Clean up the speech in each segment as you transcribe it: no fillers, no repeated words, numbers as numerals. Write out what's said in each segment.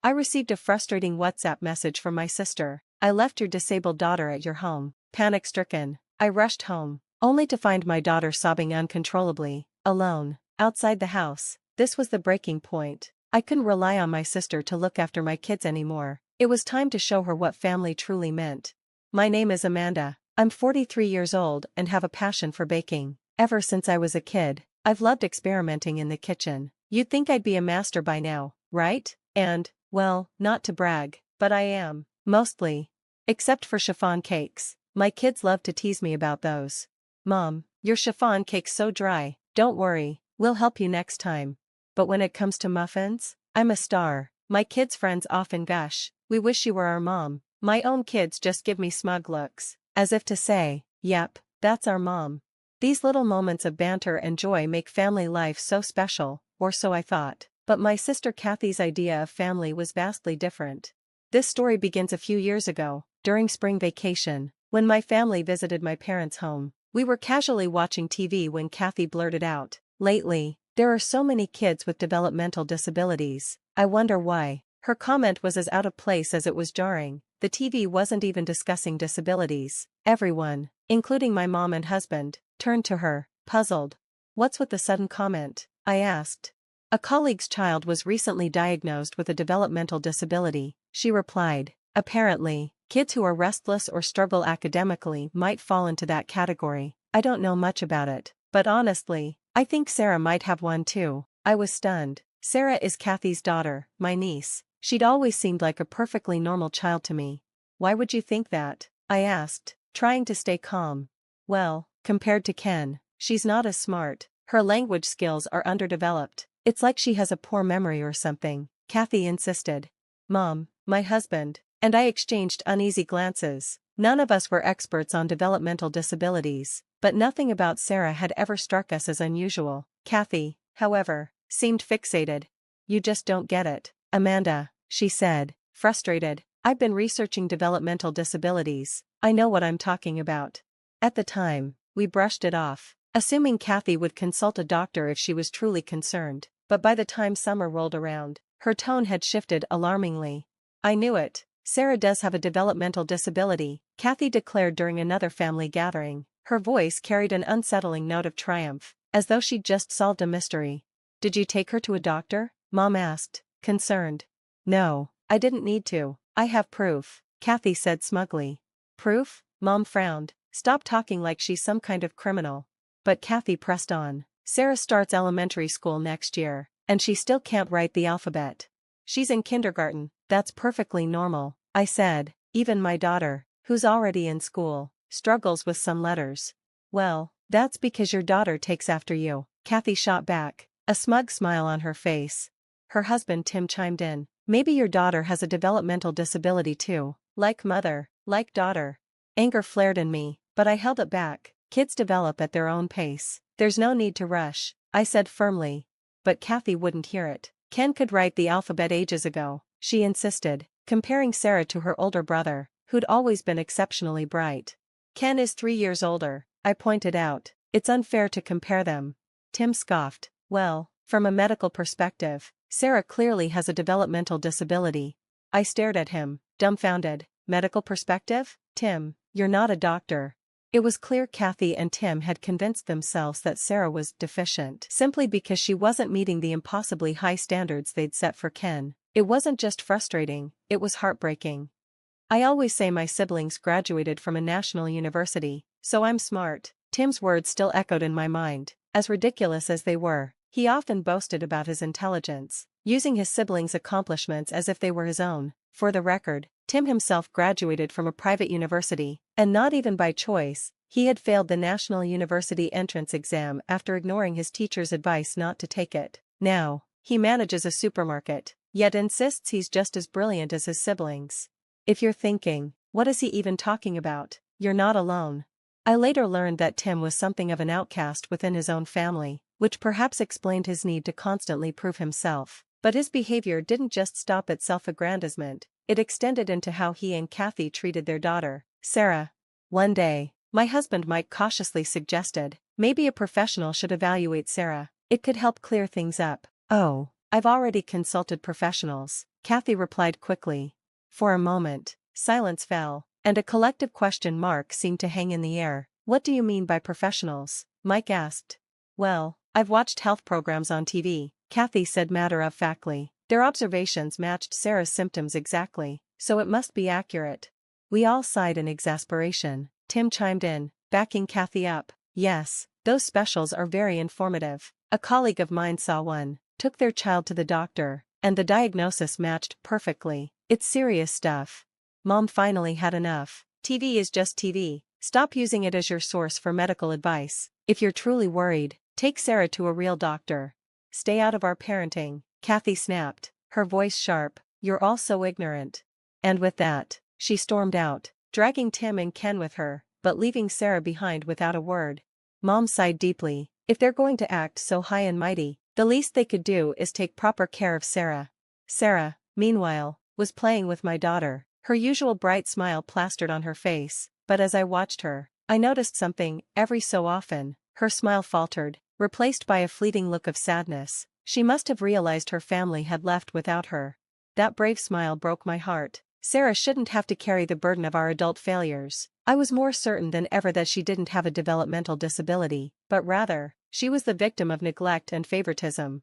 I received a frustrating WhatsApp message from my sister. I left your disabled daughter at your home. Panic-stricken, I rushed home, only to find my daughter sobbing uncontrollably, alone, outside the house. This was the breaking point. I couldn't rely on my sister to look after my kids anymore. It was time to show her what family truly meant. My name is Amanda. I'm 43 years old and have a passion for baking. Ever since I was a kid, I've loved experimenting in the kitchen. You'd think I'd be a master by now, right? And, well, not to brag, but I am, mostly. Except for chiffon cakes. My kids love to tease me about those. Mom, your chiffon cake's so dry. Don't worry, we'll help you next time. But when it comes to muffins, I'm a star. My kids' friends often gush, we wish you were our mom. My own kids just give me smug looks, as if to say, yep, that's our mom. These little moments of banter and joy make family life so special, or so I thought. But my sister Kathy's idea of family was vastly different. This story begins a few years ago, during spring vacation, when my family visited my parents' home. We were casually watching TV when Kathy blurted out, "Lately, there are so many kids with developmental disabilities. I wonder why." Her comment was as out of place as it was jarring. The TV wasn't even discussing disabilities. Everyone, including my mom and husband, turned to her, puzzled. "What's with the sudden comment?" I asked. "A colleague's child was recently diagnosed with a developmental disability," she replied. "Apparently, kids who are restless or struggle academically might fall into that category. I don't know much about it, but honestly, I think Sarah might have one too." I was stunned. Sarah is Kathy's daughter, my niece. She'd always seemed like a perfectly normal child to me. "Why would you think that?" I asked, trying to stay calm. "Well, compared to Ken, she's not as smart. Her language skills are underdeveloped. It's like she has a poor memory or something," Kathy insisted. Mom, my husband, and I exchanged uneasy glances. None of us were experts on developmental disabilities, but nothing about Sarah had ever struck us as unusual. Kathy, however, seemed fixated. "You just don't get it, Amanda," she said, frustrated. "I've been researching developmental disabilities. I know what I'm talking about." At the time, we brushed it off, assuming Kathy would consult a doctor if she was truly concerned. But by the time summer rolled around, her tone had shifted alarmingly. "I knew it. Sarah does have a developmental disability," Kathy declared during another family gathering. Her voice carried an unsettling note of triumph, as though she'd just solved a mystery. "Did you take her to a doctor?" Mom asked, concerned. "No, I didn't need to. I have proof," Kathy said smugly. "Proof?" Mom frowned. "Stop talking like she's some kind of criminal." But Kathy pressed on. "Sarah starts elementary school next year, and she still can't write the alphabet. She's in kindergarten, that's perfectly normal," I said. "Even my daughter, who's already in school, struggles with some letters." "Well, that's because your daughter takes after you," Kathy shot back, a smug smile on her face. Her husband Tim chimed in. "Maybe your daughter has a developmental disability too. Like mother, like daughter." Anger flared in me, but I held it back. "Kids develop at their own pace. There's no need to rush," I said firmly. But Kathy wouldn't hear it. "Ken could write the alphabet ages ago," she insisted, comparing Sarah to her older brother, who'd always been exceptionally bright. "Ken is 3 years older," I pointed out. "It's unfair to compare them." Tim scoffed. "Well, from a medical perspective, Sarah clearly has a developmental disability." I stared at him, dumbfounded. "Medical perspective? Tim, you're not a doctor." It was clear Kathy and Tim had convinced themselves that Sarah was deficient simply because she wasn't meeting the impossibly high standards they'd set for Ken. It wasn't just frustrating, it was heartbreaking. "I always say my siblings graduated from a national university, so I'm smart." Tim's words still echoed in my mind. As ridiculous as they were, he often boasted about his intelligence, using his siblings' accomplishments as if they were his own. For the record, Tim himself graduated from a private university, and not even by choice. He had failed the National University Entrance Exam after ignoring his teacher's advice not to take it. Now, he manages a supermarket, yet insists he's just as brilliant as his siblings. If you're thinking, "What is he even talking about?" you're not alone. I later learned that Tim was something of an outcast within his own family, which perhaps explained his need to constantly prove himself. But his behavior didn't just stop at self-aggrandizement, it extended into how he and Kathy treated their daughter, Sarah. One day, my husband Mike cautiously suggested, maybe a professional should evaluate Sarah. It could help clear things up. "Oh, I've already consulted professionals, Kathy replied quickly. For a moment, silence fell, and a collective question mark seemed to hang in the air. What do you mean by professionals? Mike asked. Well, I've watched health programs on TV, Kathy said matter-of-factly. Their observations matched Sarah's symptoms exactly, so it must be accurate. We all sighed in exasperation. Tim chimed in, backing Kathy up. Yes, those specials are very informative. A colleague of mine saw one, took their child to the doctor, and the diagnosis matched perfectly. It's serious stuff. Mom finally had enough. TV is just TV. Stop using it as your source for medical advice. If you're truly worried, take Sarah to a real doctor. Stay out of our parenting, Kathy snapped, her voice sharp. You're all so ignorant. And with that, she stormed out, dragging Tim and Ken with her, but leaving Sarah behind without a word. Mom sighed deeply. If they're going to act so high and mighty, the least they could do is take proper care of Sarah. Sarah, meanwhile, was playing with my daughter, her usual bright smile plastered on her face, but as I watched her, I noticed something. Every so often, her smile faltered, replaced by a fleeting look of sadness. She must have realized her family had left without her. That brave smile broke my heart. Sarah shouldn't have to carry the burden of our adult failures. I was more certain than ever that she didn't have a developmental disability, but rather, she was the victim of neglect and favoritism.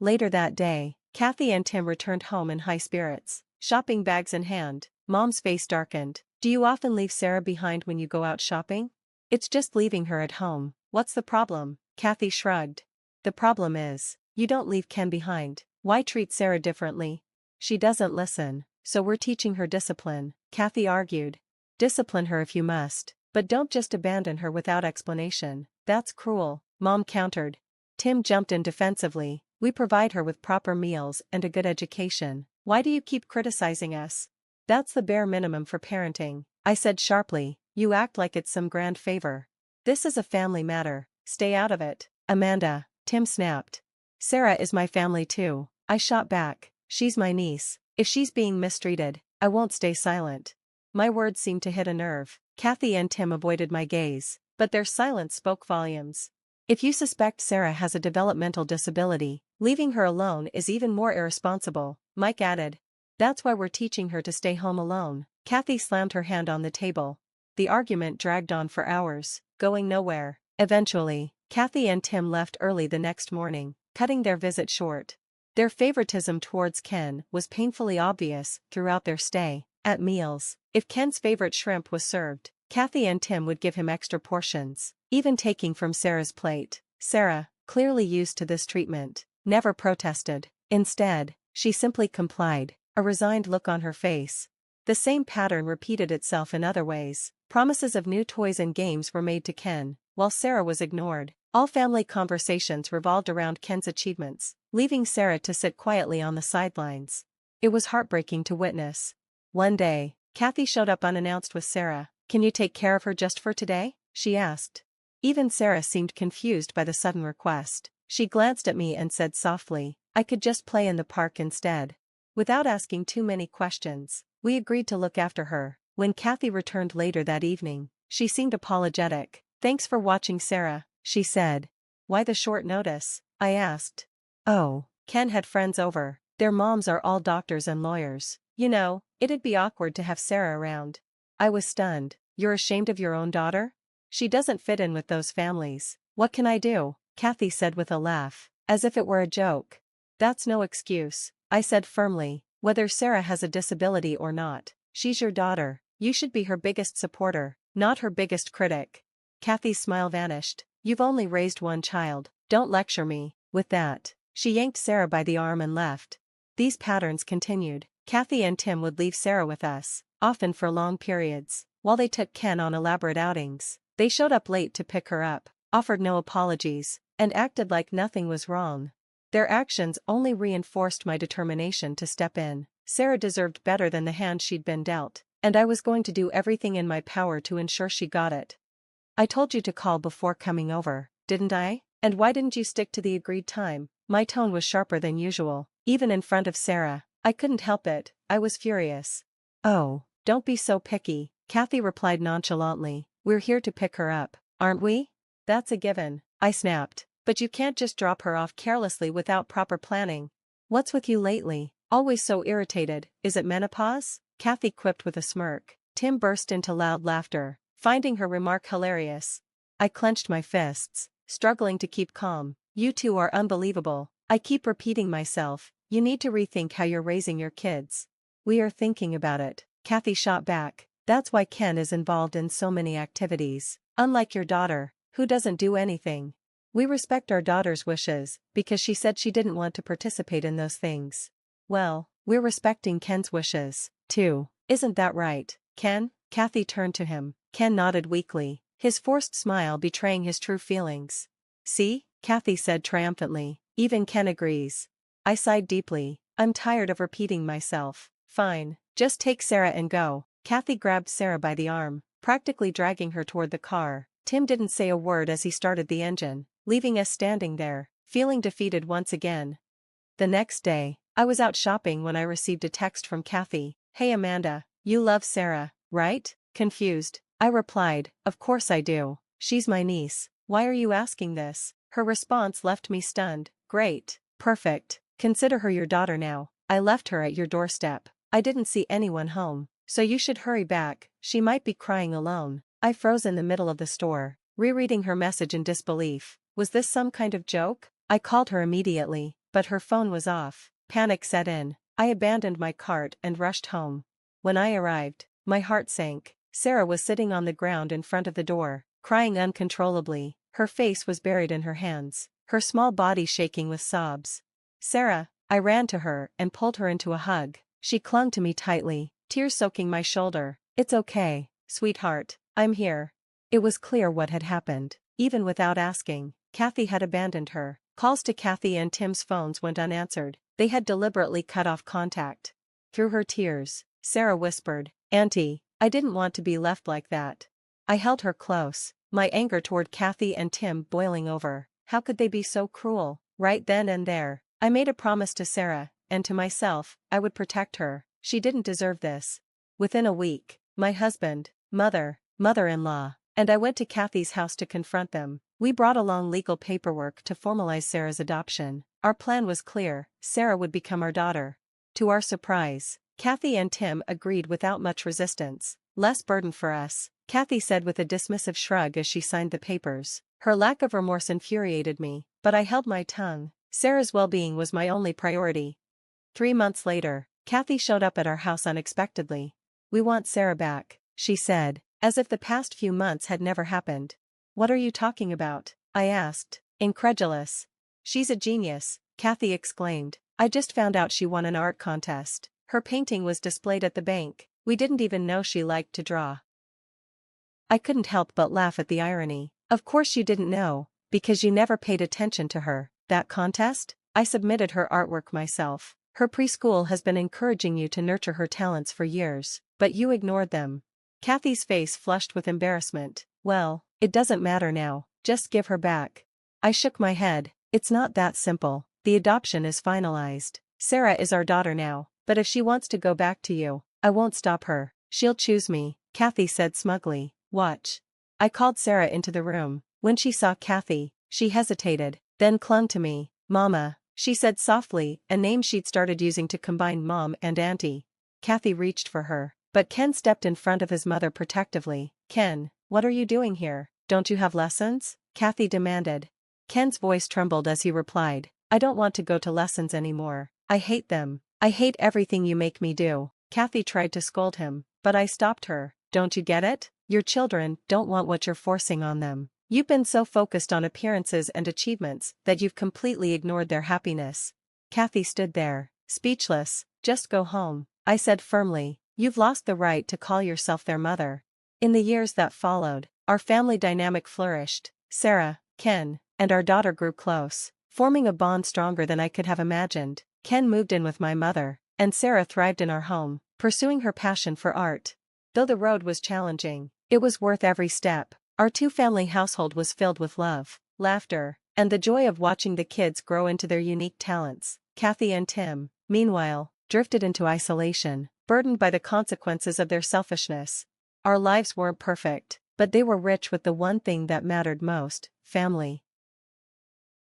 Later that day, Kathy and Tim returned home in high spirits, shopping bags in hand. Mom's face darkened. Do you often leave Sarah behind when you go out shopping? It's just leaving her at home. What's the problem? Kathy shrugged. The problem is, you don't leave Ken behind. Why treat Sarah differently? She doesn't listen, so we're teaching her discipline, Kathy argued. Discipline her if you must, but don't just abandon her without explanation. That's cruel, Mom countered. Tim jumped in defensively. We provide her with proper meals and a good education. Why do you keep criticizing us? That's the bare minimum for parenting, I said sharply. You act like it's some grand favor. This is a family matter. Stay out of it. Amanda, Tim snapped. Sarah is my family too, I shot back. She's my niece. If she's being mistreated, I won't stay silent. My words seemed to hit a nerve. Kathy and Tim avoided my gaze, but their silence spoke volumes. If you suspect Sarah has a developmental disability, leaving her alone is even more irresponsible, Mike added. That's why we're teaching her to stay home alone. Kathy slammed her hand on the table. The argument dragged on for hours, going nowhere. Eventually, Kathy and Tim left early the next morning, cutting their visit short. Their favoritism towards Ken was painfully obvious throughout their stay. At meals, if Ken's favorite shrimp was served, Kathy and Tim would give him extra portions, even taking from Sarah's plate. Sarah, clearly used to this treatment, never protested. Instead, she simply complied, a resigned look on her face. The same pattern repeated itself in other ways. Promises of new toys and games were made to Ken, while Sarah was ignored. All family conversations revolved around Ken's achievements, leaving Sarah to sit quietly on the sidelines. It was heartbreaking to witness. One day, Kathy showed up unannounced with Sarah. Can you take care of her just for today? She asked. Even Sarah seemed confused by the sudden request. She glanced at me and said softly, I could just play in the park instead. Without asking too many questions, we agreed to look after her. When Kathy returned later that evening, she seemed apologetic. Thanks for watching, Sarah, she said. Why the short notice? I asked. Oh, Ken had friends over. Their moms are all doctors and lawyers. You know, it'd be awkward to have Sarah around. I was stunned. You're ashamed of your own daughter? She doesn't fit in with those families. What can I do? Kathy said with a laugh, as if it were a joke. That's no excuse, I said firmly. Whether Sarah has a disability or not, she's your daughter. You should be her biggest supporter, not her biggest critic. Kathy's smile vanished. You've only raised one child. Don't lecture me. With that, she yanked Sarah by the arm and left. These patterns continued. Kathy and Tim would leave Sarah with us, often for long periods, while they took Ken on elaborate outings. They showed up late to pick her up, offered no apologies, and acted like nothing was wrong. Their actions only reinforced my determination to step in. Sarah deserved better than the hand she'd been dealt, and I was going to do everything in my power to ensure she got it. I told you to call before coming over, didn't I? And why didn't you stick to the agreed time? My tone was sharper than usual, even in front of Sarah. I couldn't help it, I was furious. Oh, don't be so picky, Kathy replied nonchalantly. We're here to pick her up, aren't we? That's a given, I snapped. But you can't just drop her off carelessly without proper planning. What's with you lately? Always so irritated, is it menopause? Kathy quipped with a smirk. Tim burst into loud laughter, finding her remark hilarious. I clenched my fists, struggling to keep calm. You two are unbelievable. I keep repeating myself, you need to rethink how you're raising your kids. We are thinking about it, Kathy shot back. That's why Ken is involved in so many activities. Unlike your daughter, who doesn't do anything. We respect our daughter's wishes, because she said she didn't want to participate in those things. Well, we're respecting Ken's wishes, too. Isn't that right, Ken? Kathy turned to him. Ken nodded weakly, his forced smile betraying his true feelings. See? Kathy said triumphantly. Even Ken agrees. I sighed deeply. I'm tired of repeating myself. Fine, just take Sarah and go. Kathy grabbed Sarah by the arm, practically dragging her toward the car. Tim didn't say a word as he started the engine, leaving us standing there, feeling defeated once again. The next day, I was out shopping when I received a text from Kathy. Hey Amanda, you love Sarah, right? Confused, I replied, of course I do. She's my niece. Why are you asking this? Her response left me stunned. Great. Perfect. Consider her your daughter now. I left her at your doorstep. I didn't see anyone home, so you should hurry back. She might be crying alone. I froze in the middle of the store, rereading her message in disbelief. Was this some kind of joke? I called her immediately, but her phone was off. Panic set in. I abandoned my cart and rushed home. When I arrived, my heart sank. Sarah was sitting on the ground in front of the door, crying uncontrollably. Her face was buried in her hands, her small body shaking with sobs. Sarah, I ran to her and pulled her into a hug. She clung to me tightly, tears soaking my shoulder. It's okay, sweetheart, I'm here. It was clear what had happened. Even without asking, Kathy had abandoned her. Calls to Kathy and Tim's phones went unanswered. They had deliberately cut off contact. Through her tears, Sarah whispered, Auntie, I didn't want to be left like that. I held her close, my anger toward Kathy and Tim boiling over. How could they be so cruel? Right then and there, I made a promise to Sarah, and to myself, I would protect her. She didn't deserve this. Within a week, my husband, mother-in-law, and I went to Kathy's house to confront them. We brought along legal paperwork to formalize Sarah's adoption. Our plan was clear, Sarah would become our daughter. To our surprise, Kathy and Tim agreed without much resistance. Less burden for us, Kathy said with a dismissive shrug as she signed the papers. Her lack of remorse infuriated me, but I held my tongue. Sarah's well-being was my only priority. 3 months later, Kathy showed up at our house unexpectedly. We want Sarah back, she said, as if the past few months had never happened. What are you talking about? I asked, incredulous. She's a genius, Kathy exclaimed. I just found out she won an art contest. Her painting was displayed at the bank. We didn't even know she liked to draw. I couldn't help but laugh at the irony. Of course you didn't know, because you never paid attention to her. That contest? I submitted her artwork myself. Her preschool has been encouraging you to nurture her talents for years, but you ignored them. Kathy's face flushed with embarrassment. Well, it doesn't matter now, just give her back. I shook my head. It's not that simple. The adoption is finalized. Sarah is our daughter now, but if she wants to go back to you, I won't stop her. She'll choose me, Kathy said smugly. Watch. I called Sarah into the room. When she saw Kathy, she hesitated, then clung to me. Mama, she said softly, a name she'd started using to combine mom and auntie. Kathy reached for her, but Ken stepped in front of his mother protectively. Ken, what are you doing here? Don't you have lessons? Kathy demanded. Ken's voice trembled as he replied, I don't want to go to lessons anymore. I hate them. I hate everything you make me do. Kathy tried to scold him, but I stopped her. Don't you get it? Your children don't want what you're forcing on them. You've been so focused on appearances and achievements that you've completely ignored their happiness. Kathy stood there, speechless. Just go home, I said firmly. You've lost the right to call yourself their mother. In the years that followed, our family dynamic flourished. Sarah, Ken, and our daughter grew close, forming a bond stronger than I could have imagined. Ken moved in with my mother, and Sarah thrived in our home, pursuing her passion for art. Though the road was challenging, it was worth every step. Our two-family household was filled with love, laughter, and the joy of watching the kids grow into their unique talents. Kathy and Tim, meanwhile, drifted into isolation, burdened by the consequences of their selfishness. Our lives weren't perfect, but they were rich with the one thing that mattered most, family.